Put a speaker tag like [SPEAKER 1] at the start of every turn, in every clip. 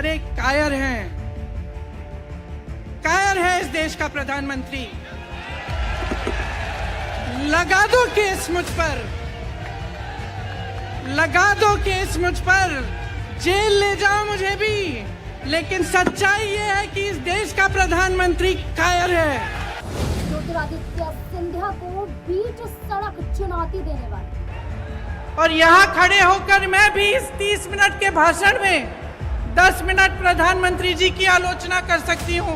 [SPEAKER 1] अरे कायर है इस देश का प्रधानमंत्री। लगा दो केस मुझ पर, लगा दो केस मुझ पर, जेल ले जाओ मुझे भी, लेकिन सच्चाई ये है कि इस देश का प्रधानमंत्री कायर है।
[SPEAKER 2] ज्योतिरादित्य सिंधिया को बीच सड़क चुनौती देने वाले,
[SPEAKER 1] और यहाँ खड़े होकर मैं भी इस 30 मिनट के भाषण में 10 मिनट प्रधानमंत्री जी की आलोचना कर सकती हूँ।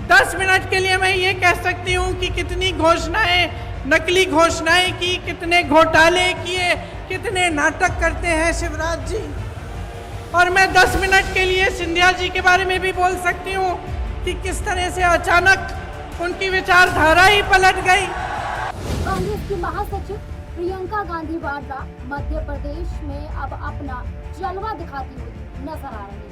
[SPEAKER 1] 10 मिनट के लिए मैं ये कह सकती हूँ कि कितनी घोषणाएं, नकली घोषणाएं की, कितने घोटाले किए, कितने नाटक करते हैं शिवराज जी। और मैं 10 मिनट के लिए सिंधिया जी के बारे में भी बोल सकती हूँ कि किस तरह से अचानक उनकी विचारधारा ही पलट गई।
[SPEAKER 2] कांग्रेस की महासचिव प्रियंका गांधी वाड्रा मध्य प्रदेश में अब अपना जलवा दिखाती हुई नजर आ रही है।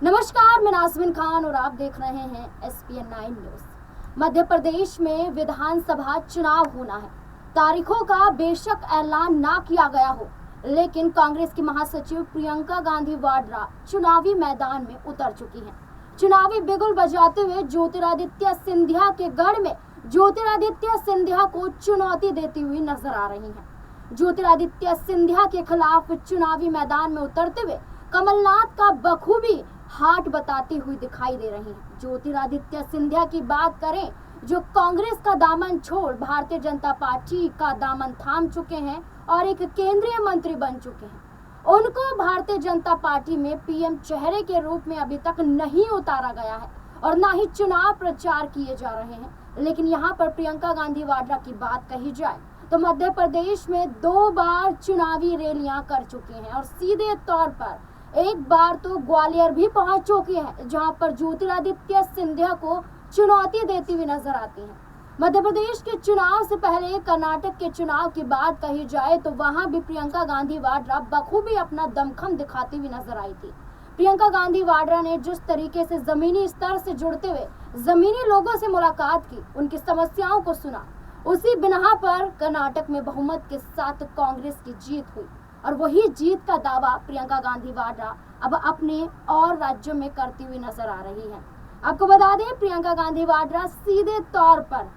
[SPEAKER 2] नमस्कार, मैं नाज़मीन खान और आप देख रहे हैं SPN 9 न्यूज। मध्य प्रदेश में विधानसभा चुनाव होना है। तारीखों का बेशक ऐलान ना किया गया हो, लेकिन कांग्रेस की महासचिव प्रियंका गांधी वाड्रा चुनावी मैदान में उतर चुकी हैं। चुनावी बिगुल बजाते हुए ज्योतिरादित्य सिंधिया के गढ़ में ज्योतिरादित्य सिंधिया को चुनौती देती हुई नजर आ रही हैं। ज्योतिरादित्य सिंधिया के खिलाफ चुनावी मैदान में उतरते हुए कमलनाथ का बखूबी हाथ बताती हुई दिखाई दे रही हैं। ज्योतिरादित्य सिंधिया की बात करें, जो कांग्रेस का दामन छोड़ भारतीय जनता पार्टी का दामन थाम चुके हैं और एक केंद्रीय मंत्री बन चुके हैं। उनको भारतीय जनता पार्टी में PM चेहरे के रूप में अभी तक नहीं उतारा गया है और ना ही चुनाव प्रचार किए जा रहे हैं। लेकिन यहाँ पर प्रियंका गांधी वाड्रा की बात कही जाए तो मध्य प्रदेश में 2 बार चुनावी रैलियां कर चुके हैं और सीधे तौर पर एक बार तो ग्वालियर भी पहुंच चुके हैं, जहां पर ज्योतिरादित्य सिंधिया को चुनौती देती हुई नजर आती हैं। मध्य प्रदेश के चुनाव से पहले कर्नाटक के चुनाव की बात कही जाए तो वहां भी प्रियंका गांधी वाड्रा बखूबी अपना दमखम दिखाती हुई नजर आई थी। प्रियंका गांधी वाड्रा ने जिस तरीके से जमीनी स्तर से जुड़ते हुए जमीनी लोगों से मुलाकात की, उनकी समस्याओं को सुना, उसी बिना पर कर्नाटक में बहुमत के साथ कांग्रेस की जीत हुई और वही जीत का दावा प्रियंका गांधी वाड्रा अब अपने और राज्यों में करती हुई नजर आ रही है। आपको बता दें, प्रियंका गांधी वाड्रा सीधे तौर पर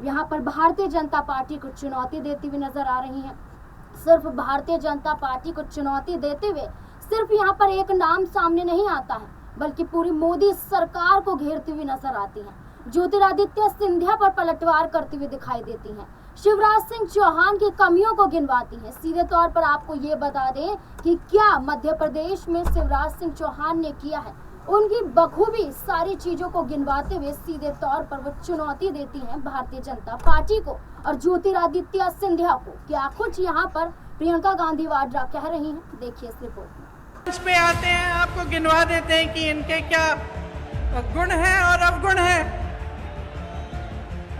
[SPEAKER 2] यहाँ पर भारतीय जनता पार्टी को चुनौती देती हुई नजर आ रही हैं। सिर्फ भारतीय जनता पार्टी को चुनौती देते हुए सिर्फ यहाँ पर एक नाम सामने नहीं आता है, बल्कि पूरी मोदी सरकार को घेरती हुई नजर आती हैं। ज्योतिरादित्य सिंधिया पर पलटवार करती हुई दिखाई देती हैं। शिवराज सिंह चौहान की कमियों को गिनवाती हैं। सीधे तौर पर आपको ये बता दें कि क्या मध्य प्रदेश में शिवराज सिंह चौहान ने किया है, उनकी बखूबी सारी चीजों को गिनवाते हुए सीधे तौर पर वो चुनौती देती हैं भारतीय जनता पार्टी को और ज्योतिरादित्य सिंधिया को। क्या कुछ यहाँ पर प्रियंका गांधी वाड्रा कह रही हैं, देखिए इस रिपोर्ट में।
[SPEAKER 1] मंच पे आते हैं, आपको गिनवा देते हैं कि इनके क्या गुण हैं और अवगुण हैं,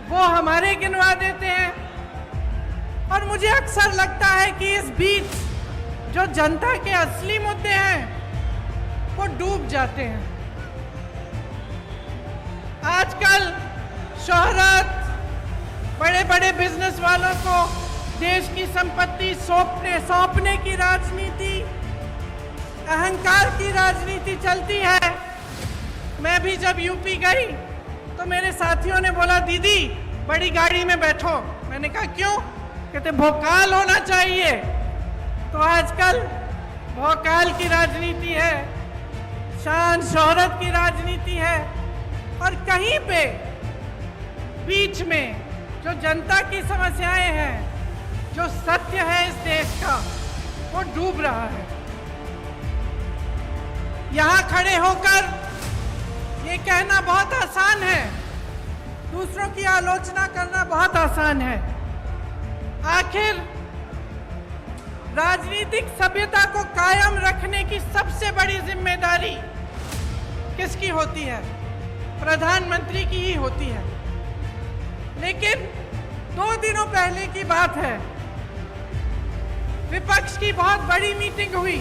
[SPEAKER 1] वो हमारे गिनवा देते हैं। और मुझे अक्सर लगता है कि इस बीच जो जनता के असली मुद्दे हैं वो डूब जाते हैं। आजकल शोहरत, बड़े बड़े बिजनेस वालों को देश की संपत्ति सौंपने की राजनीति, अहंकार की राजनीति चलती है। मैं भी जब यूपी गई तो मेरे साथियों ने बोला, दीदी बड़ी गाड़ी में बैठो। मैंने कहा क्यों? कहते भोकाल होना चाहिए। तो आजकल भोकाल की राजनीति है, शान शोहरत की राजनीति है और कहीं पे बीच में जो जनता की समस्याएं हैं, जो सत्य है इस देश का, वो डूब रहा है। यहाँ खड़े होकर ये कहना बहुत आसान है, दूसरों की आलोचना करना बहुत आसान है। आखिर राजनीतिक सभ्यता को कायम रखने की सबसे बड़ी जिम्मेदारी किसकी होती है? प्रधानमंत्री की ही होती है। लेकिन 2 दिनों पहले की बात है, विपक्ष की बहुत बड़ी मीटिंग हुई।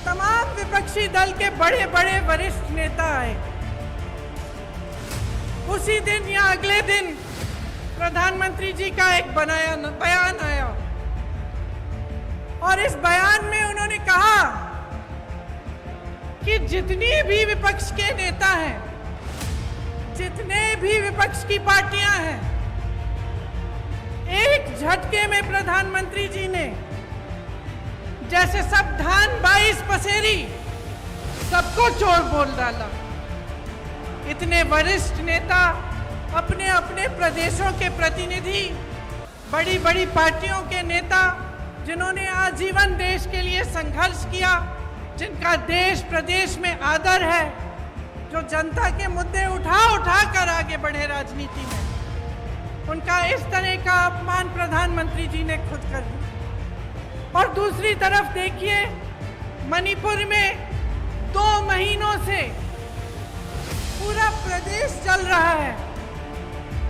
[SPEAKER 1] तमाम विपक्षी दल के बड़े बड़े वरिष्ठ नेता आए। उसी दिन या अगले दिन प्रधानमंत्री जी का एक बयान आया और इस बयान में उन्होंने कहा कि जितनी भी विपक्ष के नेता हैं, जितने भी विपक्ष की पार्टियां हैं, एक झटके में प्रधानमंत्री जी ने जैसे सब धान 22 पसेरी सबको चोर बोल डाला। इतने वरिष्ठ नेता, अपने अपने प्रदेशों के प्रतिनिधि, बड़ी बड़ी पार्टियों के नेता, जिन्होंने आजीवन देश के लिए संघर्ष किया, जिनका देश प्रदेश में आदर है, जो जनता के मुद्दे उठा कर आगे बढ़े राजनीति में, उनका इस तरह का अपमान प्रधानमंत्री जी ने खुद कर दिया। और दूसरी तरफ देखिए, मणिपुर में 2 महीनों से पूरा प्रदेश जल रहा है,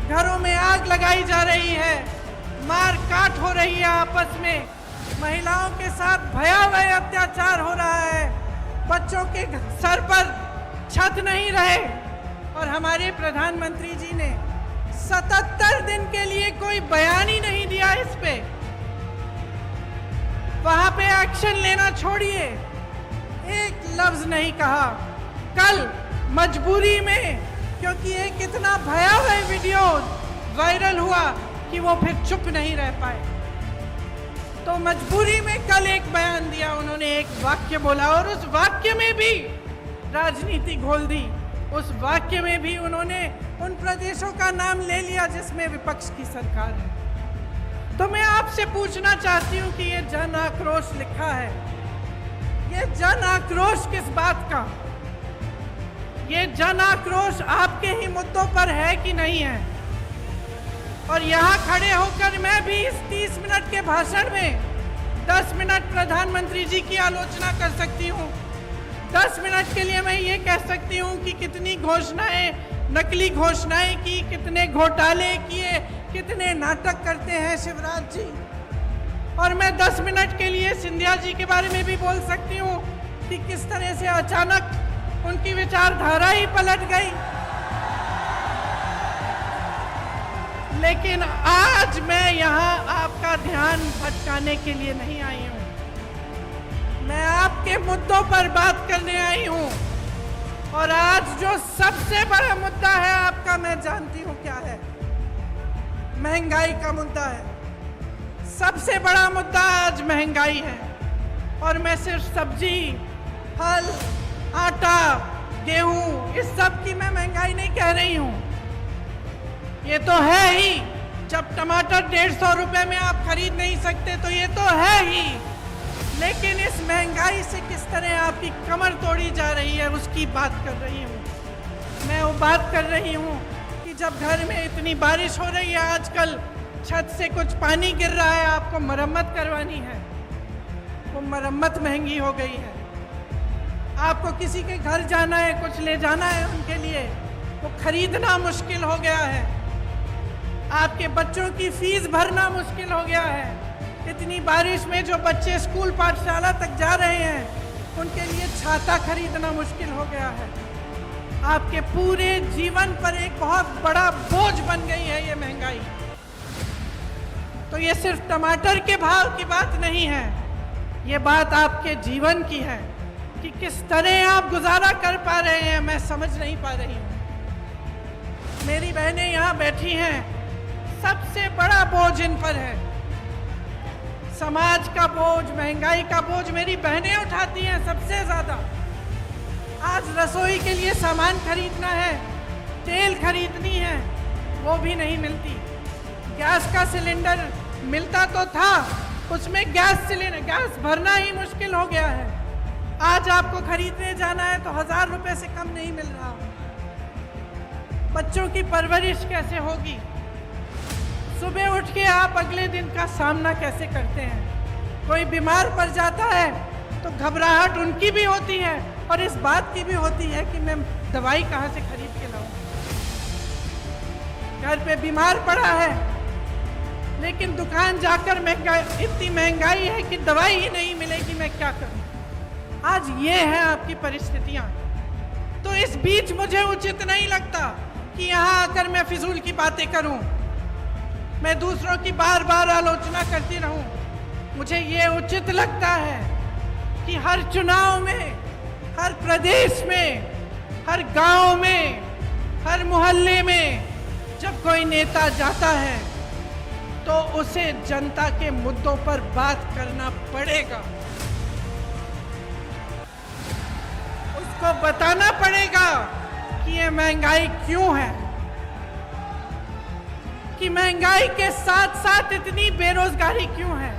[SPEAKER 1] घरों में आग लगाई जा रही है, मार काट हो रही है आपस में, महिलाओं के साथ भयावह अत्याचार हो रहा है, बच्चों के सर पर छत नहीं रहे, और हमारे प्रधानमंत्री जी ने 77 दिन के लिए कोई बयान ही नहीं दिया इस पे। वहां पे एक्शन लेना छोड़िए, एक लफ्ज नहीं कहा। कल मजबूरी में, क्योंकि एक इतना भयावह वीडियो वायरल हुआ कि वो फिर चुप नहीं रह पाए, तो मजबूरी में कल एक बयान दिया उन्होंने, एक वाक्य बोला, और उस वाक्य में भी राजनीति घोल दी। उस वाक्य में भी उन्होंने उन प्रदेशों का नाम ले लिया जिसमें विपक्ष की सरकार है। तो मैं आपसे पूछना चाहती हूं कि ये जन आक्रोश लिखा है, ये जन आक्रोश किस बात का? ये जन आक्रोश आपके ही मुद्दों पर है कि नहीं है? और यहाँ खड़े होकर मैं भी इस 30 मिनट के भाषण में 10 मिनट प्रधानमंत्री जी की आलोचना कर सकती हूँ। 10 मिनट के लिए मैं ये कह सकती हूँ कि कितनी घोषणाएं, नकली घोषणाएं की, कितने घोटाले किए, कितने नाटक करते हैं शिवराज जी। और मैं 10 मिनट के लिए सिंधिया जी के बारे में भी बोल सकती हूँ कि किस तरह से अचानक उनकी विचारधारा ही पलट गई। लेकिन आज मैं यहाँ आपका ध्यान भटकाने के लिए नहीं आई हूँ, मैं आपके मुद्दों पर बात करने आई हूँ। और आज जो सबसे बड़ा मुद्दा है आपका, मैं जानती हूँ क्या है, महंगाई का मुद्दा है। सबसे बड़ा मुद्दा आज महंगाई है। और मैं सिर्फ सब्जी, फल, आटा, गेहूं, इस सब की मैं महंगाई नहीं कह रही हूँ। ये तो है ही, जब टमाटर 150 रुपए में आप खरीद नहीं सकते तो ये तो है ही। लेकिन इस महंगाई से किस तरह आपकी कमर तोड़ी जा रही है उसकी बात कर रही हूँ। मैं वो बात कर रही हूँ कि जब घर में इतनी बारिश हो रही है, आजकल छत से कुछ पानी गिर रहा है, आपको मरम्मत करवानी है, वो मरम्मत महंगी हो गई है। आपको किसी के घर जाना है, कुछ ले जाना है उनके लिए, वो खरीदना मुश्किल हो गया है। आपके बच्चों की फीस भरना मुश्किल हो गया है। इतनी बारिश में जो बच्चे स्कूल पाठशाला तक जा रहे हैं, उनके लिए छाता खरीदना मुश्किल हो गया है। आपके पूरे जीवन पर एक बहुत बड़ा बोझ बन गई है ये महंगाई। तो ये सिर्फ टमाटर के भाव की बात नहीं है, ये बात आपके जीवन की है कि किस तरह आप गुजारा कर पा रहे हैं, मैं समझ नहीं पा रही हूँ। मेरी बहनें यहाँ बैठी हैं, सबसे बड़ा बोझ इन पर है। समाज का बोझ, महंगाई का बोझ मेरी बहनें उठाती हैं सबसे ज्यादा। आज रसोई के लिए सामान खरीदना है, तेल खरीदनी है, वो भी नहीं मिलती। गैस का सिलेंडर मिलता तो था, उसमें गैस भरना ही मुश्किल हो गया है। आज आपको खरीदने जाना है तो 1000 रुपए से कम नहीं मिल रहा। बच्चों की परवरिश कैसे होगी? सुबह उठ के आप अगले दिन का सामना कैसे करते हैं? कोई बीमार पड़ जाता है तो घबराहट उनकी भी होती है और इस बात की भी होती है कि मैं दवाई कहाँ से खरीद के लाऊं। घर पे बीमार पड़ा है लेकिन दुकान जाकर इतनी महंगाई है कि दवाई ही नहीं मिलेगी, मैं क्या करूं? आज ये है आपकी परिस्थितियां। तो इस बीच मुझे उचित नहीं लगता कि यहाँ आकर मैं फिजूल की बातें करूं, मैं दूसरों की बार बार आलोचना करती रहूं। मुझे ये उचित लगता है कि हर चुनाव में, हर प्रदेश में, हर गांव में, हर मोहल्ले में जब कोई नेता जाता है तो उसे जनता के मुद्दों पर बात करना पड़ेगा। उसको बताना पड़ेगा कि ये महंगाई क्यों है, कि महंगाई के साथ साथ इतनी बेरोजगारी क्यों है,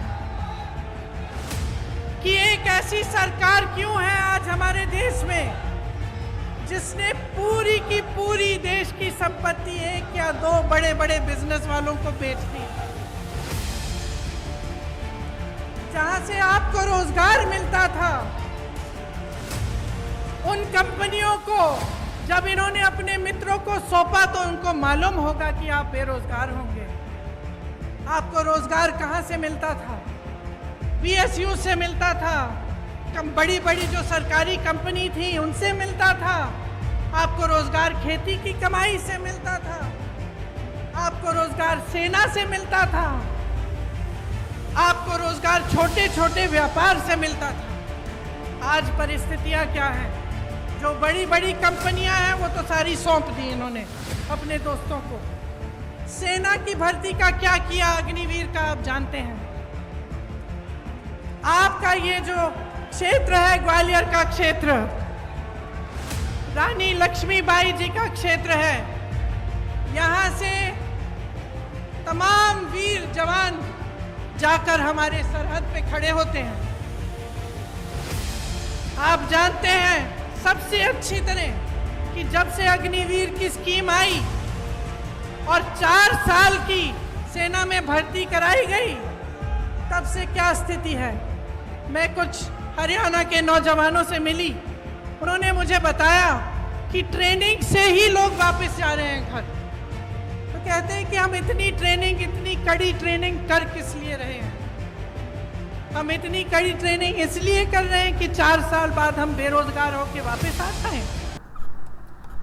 [SPEAKER 1] कि एक ऐसी सरकार क्यों है आज हमारे देश में जिसने पूरी की पूरी देश की संपत्ति एक या दो बड़े बड़े बिजनेस वालों को बेच दी। जहां से आपको रोजगार मिलता था, उन कंपनियों को जब इन्होंने अपने मित्रों को सौंपा तो उनको मालूम होगा कि आप बेरोजगार होंगे। आपको रोजगार कहां से मिलता था? PSU से मिलता था, बड़ी बड़ी जो सरकारी कंपनी थी उनसे मिलता था। आपको रोजगार खेती की कमाई से मिलता था, आपको रोजगार सेना से मिलता था, आपको रोजगार छोटे छोटे व्यापार से मिलता था। आज परिस्थितियां क्या हैं? जो बड़ी बड़ी कंपनियां हैं वो तो सारी सौंप दी इन्होंने अपने दोस्तों को। सेना की भर्ती का क्या किया अग्निवीर का आप जानते हैं। आपका ये जो क्षेत्र है, ग्वालियर का क्षेत्र, रानी लक्ष्मीबाई जी का क्षेत्र है, यहाँ से तमाम वीर जवान जाकर हमारे सरहद पे खड़े होते हैं। आप जानते हैं सबसे अच्छी तरह कि जब से अग्निवीर की स्कीम आई और 4 साल की सेना में भर्ती कराई गई, तब से क्या स्थिति है। मैं कुछ हरियाणा के नौजवानों से मिली, उन्होंने मुझे बताया कि ट्रेनिंग से ही लोग वापस जा रहे हैं घर। तो कहते हैं कि हम इतनी ट्रेनिंग, इतनी कड़ी ट्रेनिंग कर किस लिए रहे हैं। हम इतनी कड़ी ट्रेनिंग इसलिए कर रहे हैं कि 4 साल बाद हम बेरोजगार होकर वापस आ जाएं।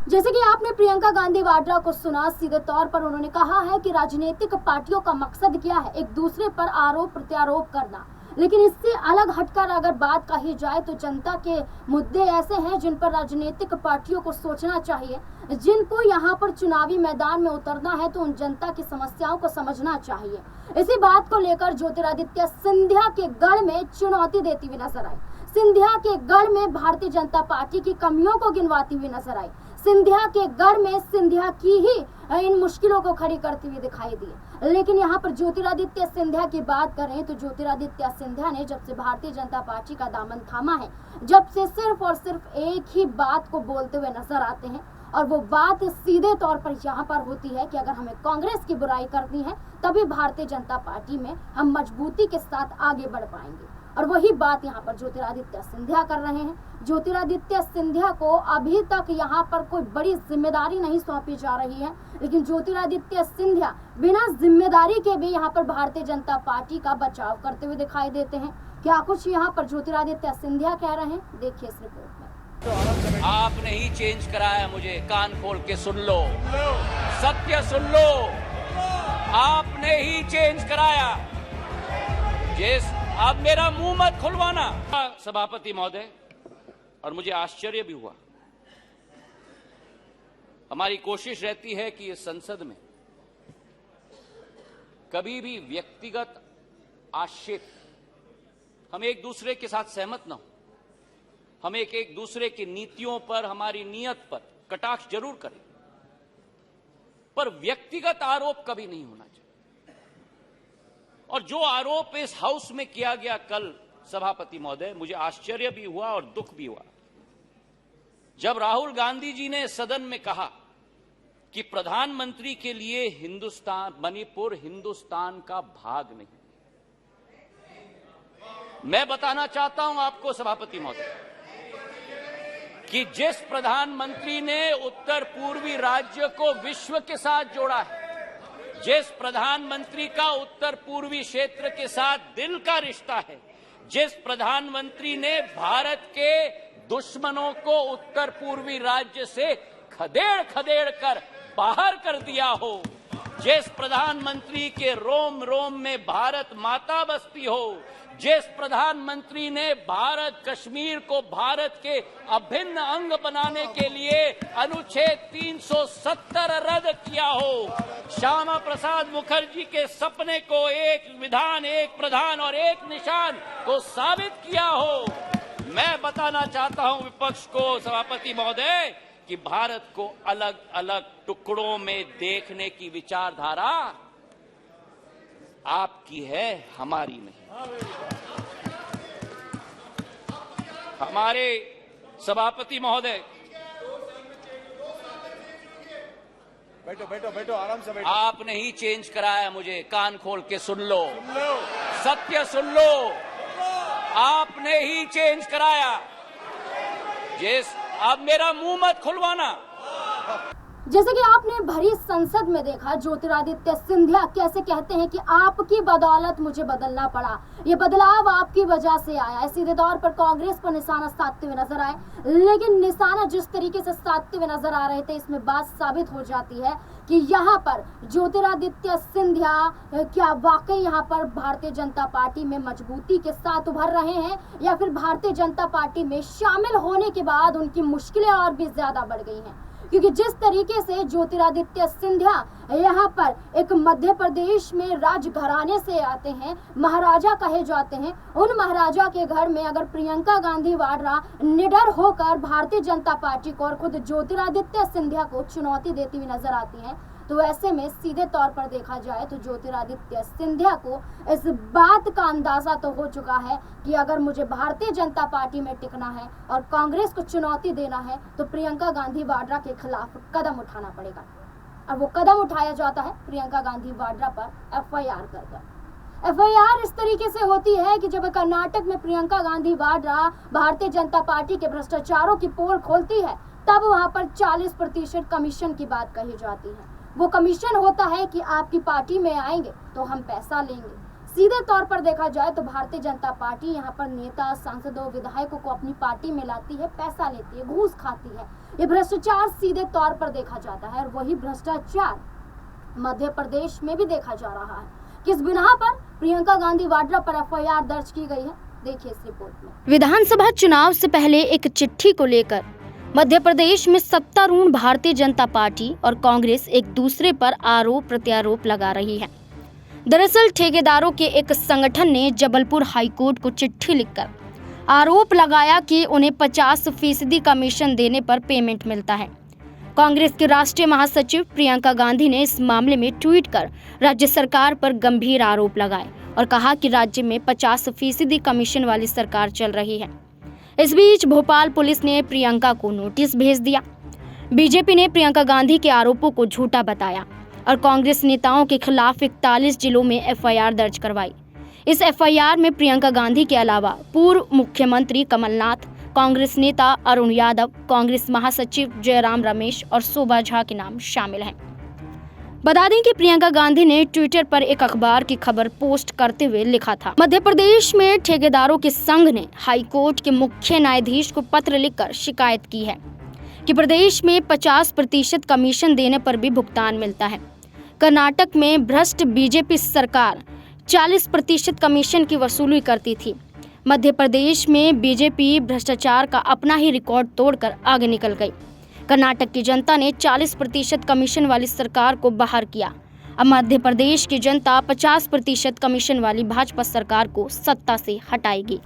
[SPEAKER 2] जैसे कि आपने प्रियंका गांधी वाड्रा को सुना, सीधे तौर पर उन्होंने कहा है कि राजनीतिक पार्टियों का मकसद क्या है, एक दूसरे पर आरोप प्रत्यारोप करना। लेकिन इससे अलग हटकर अगर बात कही जाए तो जनता के मुद्दे ऐसे हैं जिन पर राजनीतिक पार्टियों को सोचना चाहिए। जिनको यहाँ पर चुनावी मैदान में उतरना है तो उन जनता की समस्याओं को समझना चाहिए। इसी बात को लेकर ज्योतिरादित्य सिंधिया के गढ़ में चुनौती देती हुई नजर आई। सिंधिया के गढ़ में भारतीय जनता पार्टी की कमियों को गिनवाती हुई नजर आई। सिंधिया के गढ़ में सिंधिया की ही इन मुश्किलों को खड़ी करती हुई दिखाई दी। लेकिन यहाँ पर ज्योतिरादित्य सिंधिया की बात करें तो ज्योतिरादित्य सिंधिया ने जब से भारतीय जनता पार्टी का दामन थामा है, जब से सिर्फ और सिर्फ एक ही बात को बोलते हुए नजर आते हैं, और वो बात सीधे तौर पर यहाँ पर होती है कि अगर हमें कांग्रेस की बुराई करनी है तभी भारतीय जनता पार्टी में हम मजबूती के साथ आगे बढ़ पाएंगे। और वही बात यहाँ पर ज्योतिरादित्य सिंधिया कर रहे हैं। ज्योतिरादित्य सिंधिया को अभी तक यहाँ पर कोई बड़ी जिम्मेदारी नहीं सौंपी जा रही है, लेकिन ज्योतिरादित्य सिंधिया बिना जिम्मेदारी के भी यहाँ पर भारतीय जनता पार्टी का बचाव करते हुए दिखाई देते हैं। क्या कुछ यहाँ पर ज्योतिरादित्य सिंधिया कह रहे हैं, देखिए इस रिपोर्ट में।
[SPEAKER 3] आपने ही चेंज कराया, मुझे कान खोल के सुन लो, सत्य सुन लो, आपने ही चेंज कराया। जिस अब मेरा मुंह मत खुलवाना। सभापति महोदय, और मुझे आश्चर्य भी हुआ, हमारी कोशिश रहती है कि इस संसद में कभी भी व्यक्तिगत आक्षेप, हम एक दूसरे के साथ सहमत न हो, हम एक दूसरे की नीतियों पर, हमारी नीयत पर कटाक्ष जरूर करें, पर व्यक्तिगत आरोप कभी नहीं होना चाहिए। और जो आरोप इस हाउस में किया गया कल, सभापति महोदय, मुझे आश्चर्य भी हुआ और दुख भी हुआ जब राहुल गांधी जी ने सदन में कहा कि प्रधानमंत्री के लिए मणिपुर हिंदुस्तान का भाग नहीं। मैं बताना चाहता हूं आपको सभापति महोदय कि जिस प्रधानमंत्री ने उत्तर पूर्वी राज्य को विश्व के साथ जोड़ा है, जिस प्रधानमंत्री का उत्तर पूर्वी क्षेत्र के साथ दिल का रिश्ता है, जिस प्रधानमंत्री ने भारत के दुश्मनों को उत्तर पूर्वी राज्य से खदेड़ खदेड़ कर बाहर कर दिया हो, जिस प्रधानमंत्री के रोम रोम में भारत माता बसती हो, जिस प्रधानमंत्री ने भारत कश्मीर को भारत के अभिन्न अंग बनाने के लिए अनुच्छेद 370 रद्द किया हो, श्यामा प्रसाद मुखर्जी के सपने को एक विधान, एक प्रधान और एक निशान को साबित किया हो। मैं बताना चाहता हूं विपक्ष को, सभापति महोदय, कि भारत को अलग अलग टुकड़ों में देखने की विचारधारा आपकी है, हमारी नहीं। हमारे सभापति महोदय,
[SPEAKER 4] बैठो बैठो बैठो, आराम से बैठो।
[SPEAKER 3] आपने ही चेंज कराया, मुझे कान खोल के सुन लो, सत्य सुन लो, आपने ही चेंज कराया। अब मेरा मुंह मत खुलवाना।
[SPEAKER 2] जैसे कि आपने भरी संसद में देखा, ज्योतिरादित्य सिंधिया कैसे कहते हैं कि आपकी बदौलत मुझे बदलना पड़ा, ये बदलाव आपकी वजह से आया। सीधे तौर पर कांग्रेस पर निशाना साधते हुए नजर आए, लेकिन निशाना जिस तरीके से साधते हुए नजर आ रहे थे, इसमें बात साबित हो जाती है कि यहाँ पर ज्योतिरादित्य सिंधिया क्या वाकई यहाँ पर भारतीय जनता पार्टी में मजबूती के साथ उभर रहे हैं, या फिर भारतीय जनता पार्टी में शामिल होने के बाद उनकी मुश्किलें और भी ज्यादा बढ़ गई हैं। क्योंकि जिस तरीके से ज्योतिरादित्य सिंधिया यहाँ पर एक मध्य प्रदेश में राजघराने से आते हैं, महाराजा कहे जाते हैं, उन महाराजा के घर में अगर प्रियंका गांधी वाड्रा निडर होकर भारतीय जनता पार्टी को और खुद ज्योतिरादित्य सिंधिया को चुनौती देती हुई नजर आती हैं, तो ऐसे में सीधे तौर पर देखा जाए तो ज्योतिरादित्य सिंधिया को इस बात का अंदाजा तो हो चुका है कि अगर मुझे भारतीय जनता पार्टी में टिकना है और कांग्रेस को चुनौती देना है तो प्रियंका गांधी वाड्रा के खिलाफ कदम उठाना पड़ेगा। और वो कदम उठाया जाता है प्रियंका गांधी वाड्रा पर एफआईआर कर। एफआईआर इस तरीके से होती है कि जब कर्नाटक में प्रियंका गांधी वाड्रा भारतीय जनता पार्टी के भ्रष्टाचारों की पोल खोलती है, तब वहां पर 40% कमीशन की बात कही जाती है। वो कमीशन होता है कि आपकी पार्टी में आएंगे तो हम पैसा लेंगे। सीधे तौर पर देखा जाए तो भारतीय जनता पार्टी यहाँ पर नेता, सांसदों, विधायकों को अपनी पार्टी में लाती है, पैसा लेती है, घूस खाती है। ये भ्रष्टाचार सीधे तौर पर देखा जाता है, और वही भ्रष्टाचार मध्य प्रदेश में भी देखा जा रहा है। किस बिना पर प्रियंका गांधी वाड्रा पर एफआईआर दर्ज की गई है, देखिए इस रिपोर्ट में।
[SPEAKER 5] विधानसभा चुनाव से पहले एक चिट्ठी को लेकर मध्य प्रदेश में सत्तारूढ़ भारतीय जनता पार्टी और कांग्रेस एक दूसरे पर आरोप प्रत्यारोप लगा रही है। दरअसल ठेकेदारों के एक संगठन ने जबलपुर हाईकोर्ट को चिट्ठी लिखकर आरोप लगाया कि उन्हें 50% कमीशन देने पर पेमेंट मिलता है। कांग्रेस के राष्ट्रीय महासचिव प्रियंका गांधी ने इस मामले में ट्वीट कर राज्य सरकार पर गंभीर आरोप लगाए और कहा कि राज्य में 50% कमीशन वाली सरकार चल रही है। इस बीच भोपाल पुलिस ने प्रियंका को नोटिस भेज दिया। बीजेपी ने प्रियंका गांधी के आरोपों को झूठा बताया और कांग्रेस नेताओं के खिलाफ 41 जिलों में एफआईआर दर्ज करवाई। इस एफआईआर में प्रियंका गांधी के अलावा पूर्व मुख्यमंत्री कमलनाथ, कांग्रेस नेता अरुण यादव, कांग्रेस महासचिव जयराम रमेश और शोभा झा के नाम शामिल हैं। बता दें कि प्रियंका गांधी ने ट्विटर पर एक अखबार की खबर पोस्ट करते हुए लिखा था, मध्य प्रदेश में ठेकेदारों के संघ ने हाईकोर्ट के मुख्य न्यायाधीश को पत्र लिखकर शिकायत की है कि प्रदेश में 50% कमीशन देने पर भी भुगतान मिलता है। कर्नाटक में भ्रष्ट बीजेपी सरकार 40% कमीशन की वसूली करती थी। मध्य प्रदेश में बीजेपी भ्रष्टाचार का अपना ही रिकॉर्ड तोड़कर आगे निकल गई। कर्नाटक की जनता ने 40% कमीशन वाली सरकार को बाहर किया। अब मध्य प्रदेश की जनता 50% कमीशन वाली भाजपा सरकार को सत्ता से हटाएगी।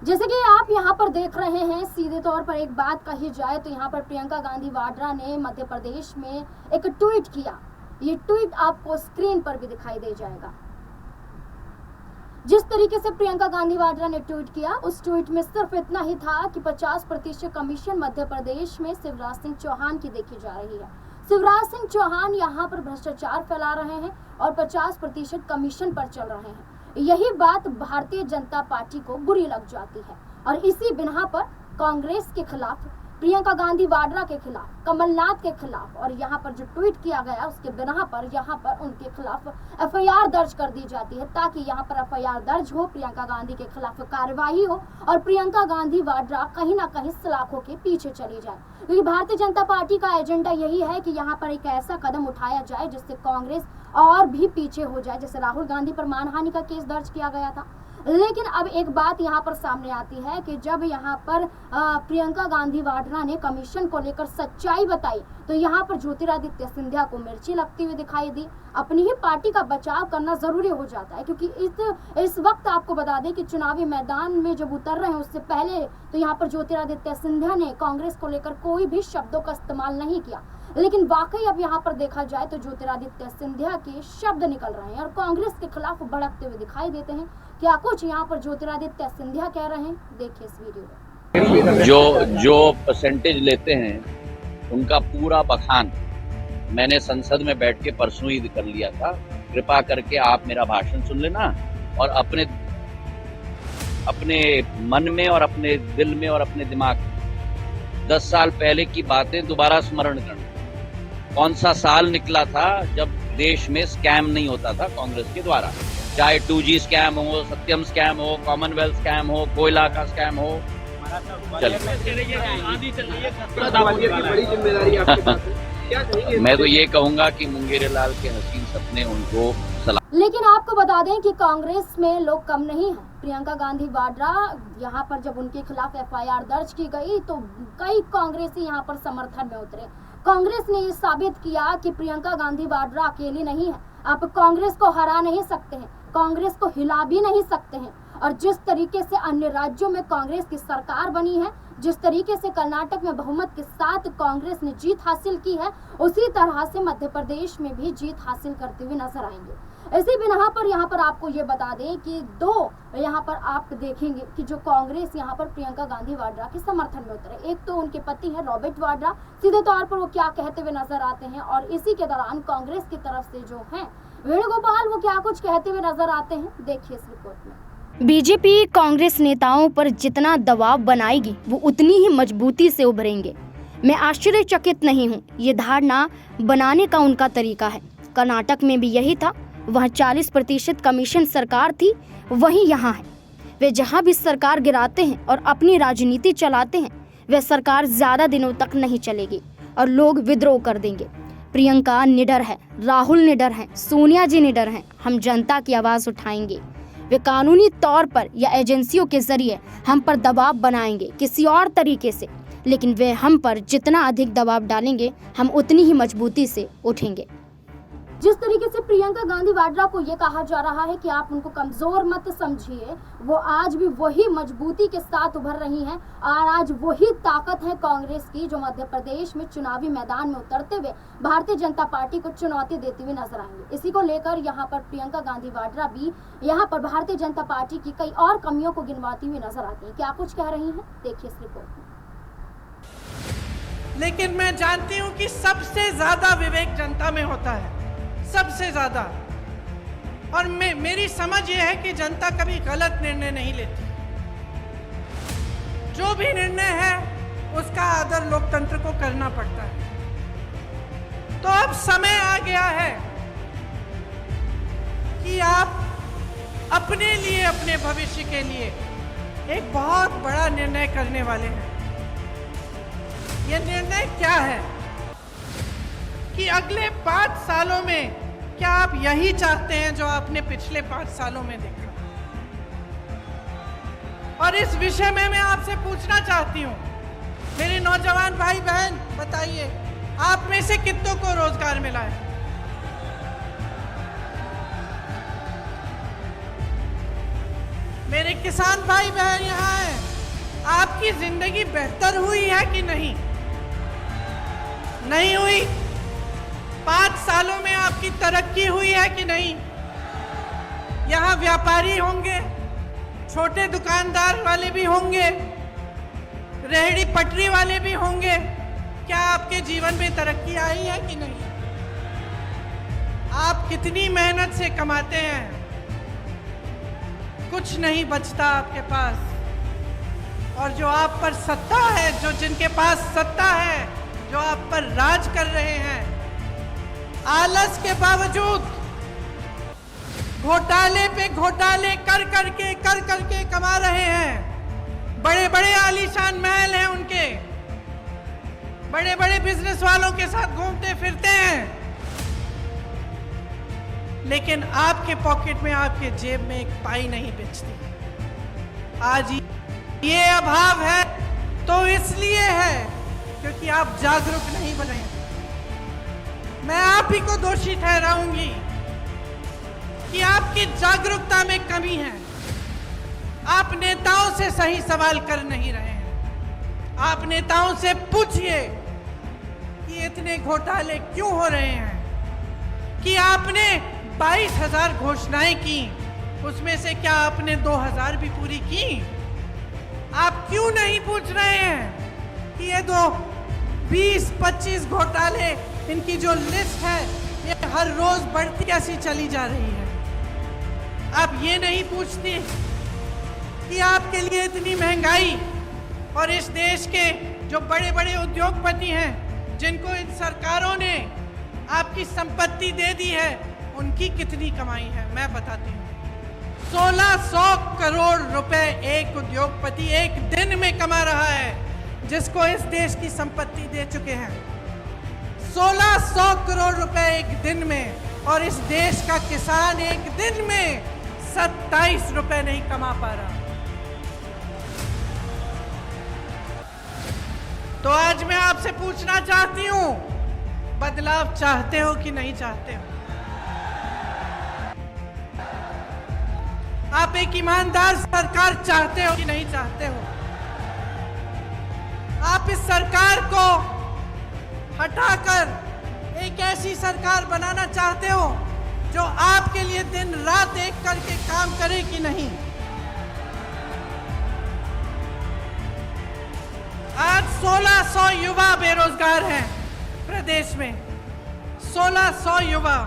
[SPEAKER 2] जैसे कि आप यहाँ पर देख रहे हैं, सीधे तौर पर एक बात कही जाए तो यहाँ पर प्रियंका गांधी वाड्रा ने मध्य प्रदेश में एक ट्वीट किया। ये ट्वीट आपको स्क्रीन पर भी दिखाई दे जाएगा। जिस तरीके से प्रियंका गांधी वाड्रा ने ट्वीट किया, उस ट्वीट में सिर्फ इतना ही था कि 50% कमीशन मध्य प्रदेश में शिवराज सिंह चौहान की देखी जा रही है। शिवराज सिंह चौहान यहाँ पर भ्रष्टाचार फैला रहे हैं और 50% कमीशन पर चल रहे हैं। यही बात भारतीय जनता पार्टी को बुरी लग जाती है और इसी बिना पर कांग्रेस के खिलाफ, प्रियंका गांधी वाड्रा के खिलाफ, कमलनाथ के खिलाफ और यहाँ पर जो ट्वीट किया गया उसके बिना पर यहाँ पर उनके खिलाफ एफआईआर दर्ज कर दी जाती है, ताकि यहाँ पर एफआईआर दर्ज हो, प्रियंका गांधी के खिलाफ कार्रवाई हो और प्रियंका गांधी वाड्रा कहीं ना कहीं सलाखों के पीछे चली जाए। क्योंकि भारतीय जनता पार्टी का एजेंडा यही है कि यहाँ पर एक ऐसा कदम उठाया जाए जिससे कांग्रेस और भी पीछे हो जाए। जैसे राहुल गांधी पर मानहानि का केस दर्ज किया गया था। लेकिन अब एक बात यहाँ पर सामने आती है कि जब यहाँ पर प्रियंका गांधी वाड्रा ने कमीशन को लेकर सच्चाई बताई तो यहाँ पर ज्योतिरादित्य सिंधिया को मिर्ची लगती हुई दिखाई दी। अपनी ही पार्टी का बचाव करना जरूरी हो जाता है, क्योंकि इस वक्त आपको बता दें कि चुनावी मैदान में जब उतर रहे हैं उससे पहले तो यहाँ पर ज्योतिरादित्य सिंधिया ने कांग्रेस को लेकर कोई भी शब्दों का इस्तेमाल नहीं किया। लेकिन वाकई अब यहाँ पर देखा जाए तो ज्योतिरादित्य सिंधिया के शब्द निकल रहे हैं और कांग्रेस के खिलाफ भड़कते हुए दिखाई देते हैं। क्या कुछ यहाँ पर ज्योतिरादित्य सिंधिया कह रहे हैं, देखिए इस वीडियो में।
[SPEAKER 3] जो परसेंटेज लेते हैं उनका पूरा बखान मैंने संसद में बैठ के परसों ही कर लिया था। कृपा करके आप मेरा भाषण सुन लेना और अपने मन में और अपने दिल में और अपने दिमाग में 10 साल पहले की बातें दोबारा स्मरण करना। कौन सा साल निकला था जब देश में स्कैम नहीं होता था कांग्रेस के द्वारा, चाहे 2G स्कैम हो, सत्यम स्कैम हो, कॉमनवेल्थ स्कैम हो, कोयला का स्कैम हो। मैं तो ये कहूंगा कि मुंगेरीलाल के हसीन सपने उनको सलाम।
[SPEAKER 2] लेकिन आपको बता दें कि कांग्रेस में लोग कम नहीं हैं। प्रियंका गांधी वाड्रा यहाँ पर जब उनके खिलाफ FIR दर्ज की गई तो कई कांग्रेसी यहाँ पर समर्थन में उतरे। कांग्रेस ने ये साबित किया कि प्रियंका गांधी वाड्रा अकेली नहीं है। आप कांग्रेस को हरा नहीं सकते हैं, कांग्रेस को हिला भी नहीं सकते हैं। और जिस तरीके से अन्य राज्यों में कांग्रेस की सरकार बनी है, जिस तरीके से कर्नाटक में बहुमत के साथ कांग्रेस ने जीत हासिल की है, उसी तरह से मध्य प्रदेश में भी जीत हासिल करते हुए नजर आएंगे। इसी बिना पर यहाँ पर आपको ये बता दें कि दो यहाँ पर आप देखेंगे कि जो कांग्रेस यहाँ पर प्रियंका गांधी वाड्रा के समर्थन में उतरे। एक तो उनके पति हैं रॉबर्ट वाड्रा, सीधे तौर पर वो क्या कहते हुए नजर आते हैं, और इसी के दौरान कांग्रेस की तरफ से जो है वेणुगोपाल वो क्या कुछ कहते हुए नजर आते हैं, देखिए इस रिपोर्ट में।
[SPEAKER 5] बीजेपी कांग्रेस नेताओं पर जितना दबाव बनाएगी वो उतनी ही मजबूती से उभरेंगे। मैं आश्चर्यचकित नहीं हूँ, ये धारणा बनाने का उनका तरीका है। कर्नाटक में भी यही था, वहाँ 40% कमीशन सरकार थी, वहीं यहाँ है। वे जहाँ भी सरकार गिराते हैं और अपनी राजनीति चलाते हैं, वह सरकार ज्यादा दिनों तक नहीं चलेगी और लोग विद्रोह कर देंगे। प्रियंका निडर है, राहुल निडर हैं, सोनिया जी निडर हैं। हम जनता की आवाज़ उठाएंगे। वे कानूनी तौर पर या एजेंसियों के जरिए हम पर दबाव बनाएंगे किसी और तरीके से, लेकिन वे हम पर जितना अधिक दबाव डालेंगे हम उतनी ही मजबूती से उठेंगे।
[SPEAKER 2] जिस तरीके से प्रियंका गांधी वाड्रा को ये कहा जा रहा है कि आप उनको कमजोर मत समझिए, वो आज भी वही मजबूती के साथ उभर रही हैं और आज वही ताकत है कांग्रेस की जो मध्य प्रदेश में चुनावी मैदान में उतरते हुए भारतीय जनता पार्टी को चुनौती देती हुई नजर आएंगे। इसी को लेकर यहाँ पर प्रियंका गांधी वाड्रा भी यहाँ पर भारतीय जनता पार्टी की कई और कमियों को गिनवाती हुई नजर आती है। क्या कुछ कह रही है, देखिए इस रिपोर्ट में।
[SPEAKER 1] लेकिन मैं जानती हूं कि सबसे ज्यादा विवेक जनता में होता है, सबसे ज्यादा। और मेरी समझ यह है कि जनता कभी गलत निर्णय नहीं लेती। जो भी निर्णय है उसका आदर लोकतंत्र को करना पड़ता है। तो अब समय आ गया है कि आप अपने लिए, अपने भविष्य के लिए एक बहुत बड़ा निर्णय करने वाले हैं। यह निर्णय क्या है कि अगले 5 सालों में क्या आप यही चाहते हैं जो आपने पिछले 5 सालों में देखा? और इस विषय में मैं आपसे पूछना चाहती हूं, मेरे नौजवान भाई बहन, बताइए आप में से कितनों को रोजगार मिला है? मेरे किसान भाई बहन यहाँ हैं, आपकी जिंदगी बेहतर हुई है कि नहीं? नहीं हुई? 5 सालों में आपकी तरक्की हुई है कि नहीं? यहाँ व्यापारी होंगे, छोटे दुकानदार वाले भी होंगे, रेहड़ी पटरी वाले भी होंगे। क्या आपके जीवन में तरक्की आई है कि नहीं? आप कितनी मेहनत से कमाते हैं, कुछ नहीं बचता आपके पास। और जो आप पर सत्ता है, जो जिनके पास सत्ता है, जो आप पर राज कर रहे हैं, आलस के बावजूद घोटाले पे घोटाले कर करके कमा रहे हैं। बड़े बड़े आलीशान महल हैं उनके, बड़े बड़े बिजनेस वालों के साथ घूमते फिरते हैं। लेकिन आपके पॉकेट में, आपके जेब में एक पाई नहीं बचती। आज ये अभाव है तो इसलिए है क्योंकि आप जागरूक नहीं बने। मैं आप ही को दोषी ठहराऊंगी कि आपकी जागरूकता में कमी है। आप नेताओं से सही सवाल कर नहीं रहे हैं। आप नेताओं से पूछिए कि इतने घोटाले क्यों हो रहे हैं, कि आपने 22,000 घोषणाएं की, उसमें से क्या आपने 2,000 भी पूरी की? आप क्यों नहीं पूछ रहे हैं कि ये 20-25 घोटाले, इनकी जो लिस्ट है ये हर रोज बढ़ती कैसी चली जा रही है? आप ये नहीं पूछते कि आपके लिए इतनी महंगाई और इस देश के जो बड़े बड़े उद्योगपति हैं, जिनको इन सरकारों ने आपकी संपत्ति दे दी है, उनकी कितनी कमाई है? मैं बताती हूँ। 1600 करोड़ रुपए एक उद्योगपति एक दिन में कमा रहा है, जिसको इस देश की संपत्ति दे चुके हैं। 1600 करोड़ रुपए एक दिन में, और इस देश का किसान एक दिन में 27 रुपए नहीं कमा पा रहा। तो आज मैं आपसे पूछना चाहती हूं, बदलाव चाहते हो कि नहीं चाहते हो? आप एक ईमानदार सरकार चाहते हो कि नहीं चाहते हो? आप इस सरकार को हटाकर एक ऐसी सरकार बनाना चाहते हो जो आपके लिए दिन रात एक करके काम करे कि नहीं? आज 1600 युवा बेरोजगार हैं प्रदेश में। 1600 युवा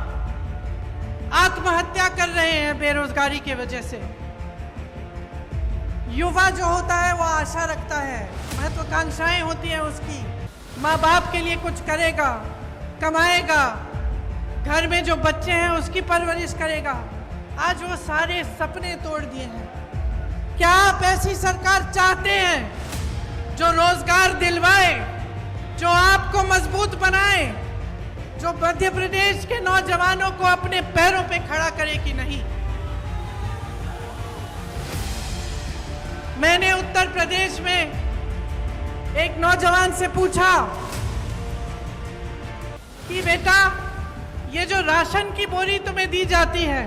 [SPEAKER 1] आत्महत्या कर रहे हैं बेरोजगारी की वजह से। युवा जो होता है वो आशा रखता है, महत्वाकांक्षाएं होती हैं उसकी, माँ बाप के लिए कुछ करेगा, कमाएगा, घर में जो बच्चे हैं उसकी परवरिश करेगा। आज वो सारे सपने तोड़ दिए हैं। क्या आप ऐसी सरकार चाहते हैं जो रोजगार दिलवाए, जो आपको मजबूत बनाए, जो मध्य प्रदेश के नौजवानों को अपने पैरों पे खड़ा करे कि नहीं? मैंने उत्तर प्रदेश में एक नौजवान से पूछा कि बेटा, ये जो राशन की बोरी तुम्हें दी जाती है,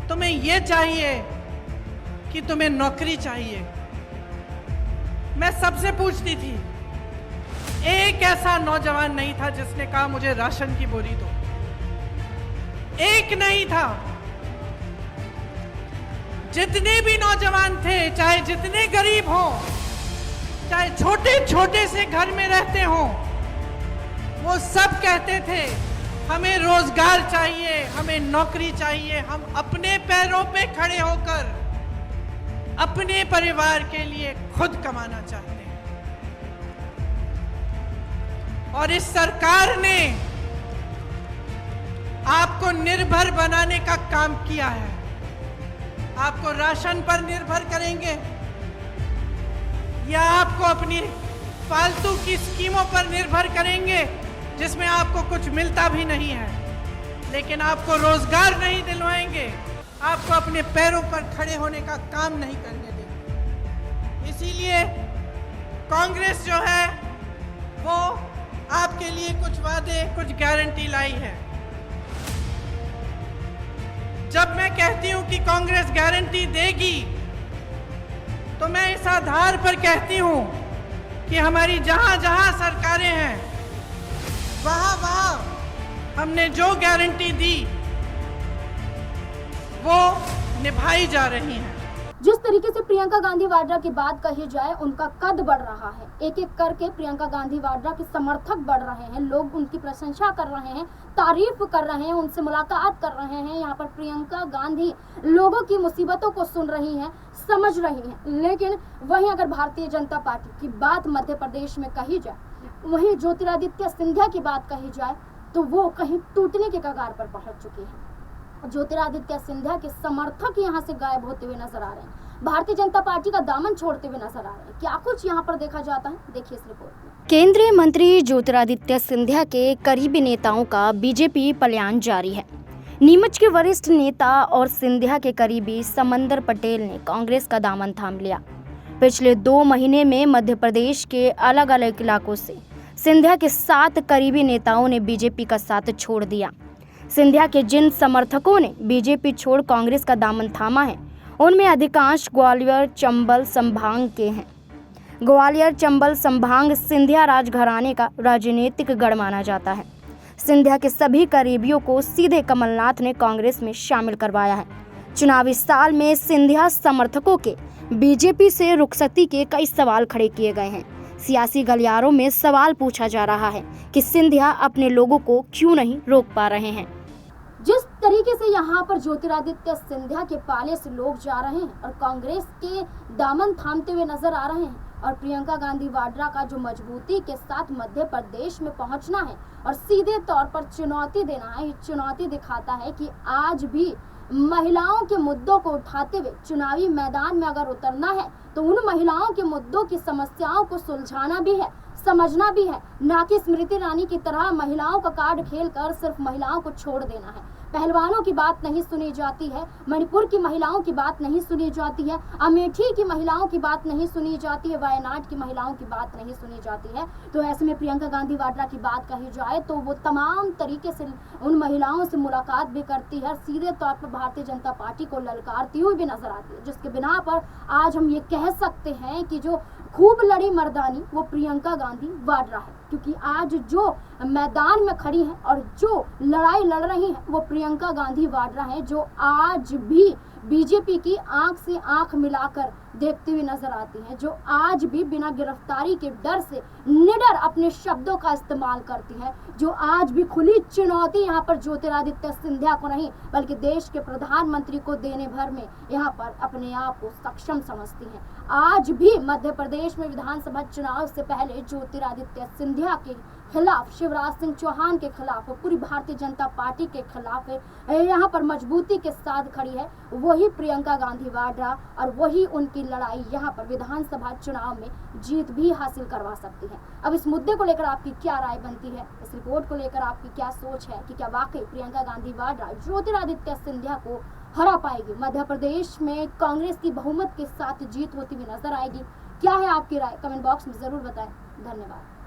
[SPEAKER 1] तुम्हें ये चाहिए कि तुम्हें नौकरी चाहिए? मैं सबसे पूछती थी, एक ऐसा नौजवान नहीं था जिसने कहा मुझे राशन की बोरी दो। एक नहीं था। जितने भी नौजवान थे, चाहे जितने गरीब हों, चाहे छोटे छोटे से घर में रहते हों, वो सब कहते थे हमें रोजगार चाहिए, हमें नौकरी चाहिए, हम अपने पैरों पे खड़े होकर अपने परिवार के लिए खुद कमाना चाहते हैं। और इस सरकार ने आपको निर्भर बनाने का काम किया है। आपको राशन पर निर्भर करेंगे या आपको अपनी फालतू की स्कीमों पर निर्भर करेंगे जिसमें आपको कुछ मिलता भी नहीं है, लेकिन आपको रोजगार नहीं दिलवाएंगे, आपको अपने पैरों पर खड़े होने का काम नहीं करने देंगे। इसीलिए कांग्रेस जो है वो आपके लिए कुछ वादे, कुछ गारंटी लाई है। जब मैं कहती हूं कि कांग्रेस गारंटी देगी, तो मैं इस आधार पर कहती हूं कि हमारी जहां जहां सरकारें हैं, वहां हमने जो गारंटी दी वो निभाई जा रही है।
[SPEAKER 2] जिस तरीके से प्रियंका गांधी वाड्रा की बात कही जाए, उनका कद बढ़ रहा है। एक एक करके प्रियंका गांधी वाड्रा के समर्थक बढ़ रहे हैं, लोग उनकी प्रशंसा कर रहे हैं, तारीफ कर रहे हैं, उनसे मुलाकात कर रहे हैं। यहाँ पर प्रियंका गांधी लोगों की मुसीबतों को सुन रही हैं, समझ रही हैं। लेकिन वहीं अगर भारतीय जनता पार्टी की बात मध्य प्रदेश में कही जाए, वहीं ज्योतिरादित्य सिंधिया की बात कही जाए, तो वो कहीं टूटने के कगार पर पहुंच चुके हैं। ज्योतिरादित्य सिंधिया के समर्थक यहां से गायब होते हुए नजर आ रहे हैं, भारतीय जनता पार्टी का दामन छोड़ते हुए नजर आ रहे हैं। क्या कुछ यहां पर देखा जाता है, देखिए इस रिपोर्ट में।
[SPEAKER 5] केंद्रीय मंत्री ज्योतिरादित्य सिंधिया के करीबी नेताओं का बीजेपी पलायन जारी है। नीमच के वरिष्ठ नेता और सिंधिया के करीबी समंदर पटेल ने कांग्रेस का दामन थाम लिया। पिछले 2 महीने में मध्य प्रदेश के अलग अलग इलाकों से सिंधिया के 7 करीबी नेताओं ने बीजेपी का साथ छोड़ दिया। सिंधिया के जिन समर्थकों ने बीजेपी छोड़ कांग्रेस का दामन थामा है, उनमें अधिकांश ग्वालियर चंबल संभाग के हैं। ग्वालियर चंबल संभाग सिंधिया राजघराने का राजनीतिक गढ़ माना जाता है। सिंधिया के सभी करीबियों को सीधे कमलनाथ ने कांग्रेस में शामिल करवाया है। चुनावी साल में सिंधिया समर्थकों के बीजेपी से रुखसती के कई सवाल खड़े किए गए हैं। सियासी गलियारों में सवाल पूछा जा रहा है कि सिंधिया अपने लोगों को क्यों नहीं रोक पा रहे हैं।
[SPEAKER 2] जिस तरीके से यहाँ पर ज्योतिरादित्य सिंधिया के पाले से लोग जा रहे हैं और कांग्रेस के दामन थामते हुए नजर आ रहे हैं, और प्रियंका गांधी वाड्रा का जो मजबूती के साथ मध्य प्रदेश में पहुंचना है और सीधे तौर पर चुनौती देना है, ये चुनौती दिखाता है कि आज भी महिलाओं के मुद्दों को उठाते हुए चुनावी मैदान में अगर उतरना है तो उन महिलाओं के मुद्दों की समस्याओं को सुलझाना भी है, समझना भी है, ना कि स्मृति ईरानी की तरह महिलाओं का कार्ड खेलकर सिर्फ महिलाओं को छोड़ देना है। पहलवानों की बात नहीं सुनी जाती है, मणिपुर की महिलाओं की बात नहीं सुनी जाती है, अमेठी की महिलाओं की बात नहीं सुनी जाती है, वायनाड की महिलाओं की बात नहीं सुनी जाती है। तो ऐसे में प्रियंका गांधी वाड्रा की बात कही जाए तो वो तमाम तरीके से उन महिलाओं से मुलाकात भी करती है, सीधे तौर पर भारतीय जनता पार्टी को ललकारती हुई भी नजर आती है, जिसके बिना पर आज हम ये कह सकते हैं कि जो खूब लड़ी मर्दानी वो प्रियंका गांधी वाड्रा है, क्योंकि आज जो मैदान में खड़ी हैं और जो लड़ाई लड़ रही हैं वो प्रियंका गांधी वाड्रा हैं, जो आज भी बीजेपी की आंख से आंख मिलाकर देखती हुई नजर आती हैं, जो आज भी बिना गिरफ्तारी के डर से निडर अपने शब्दों का इस्तेमाल करती हैं, जो आज भी खुली चुनौती यहाँ पर ज्योतिरादित्य सिंधिया को नहीं बल्कि देश के प्रधानमंत्री को देने भर में यहाँ पर अपने आप को सक्षम समझती हैं। आज भी मध्य प्रदेश में विधानसभा चुनाव से पहले ज्योतिरादित्य सिंधिया के खिलाफ, शिवराज सिंह चौहान के खिलाफ, पूरी भारतीय जनता पार्टी के खिलाफ यहाँ पर मजबूती के साथ खड़ी है वही प्रियंका गांधी वाड्रा, और वही उनकी लड़ाई यहाँ पर विधानसभा चुनाव में जीत भी हासिल करवा सकती है। अब इस मुद्दे को लेकर आपकी क्या राय बनती है, इस रिपोर्ट को लेकर आपकी क्या सोच है कि क्या वाकई प्रियंका गांधी वाड्रा ज्योतिरादित्य सिंधिया को हरा पाएगी, मध्य प्रदेश में कांग्रेस की बहुमत के साथ जीत होती हुई नजर आएगी? क्या है आपकी राय? कमेंट बॉक्स में जरूर बताएं। धन्यवाद।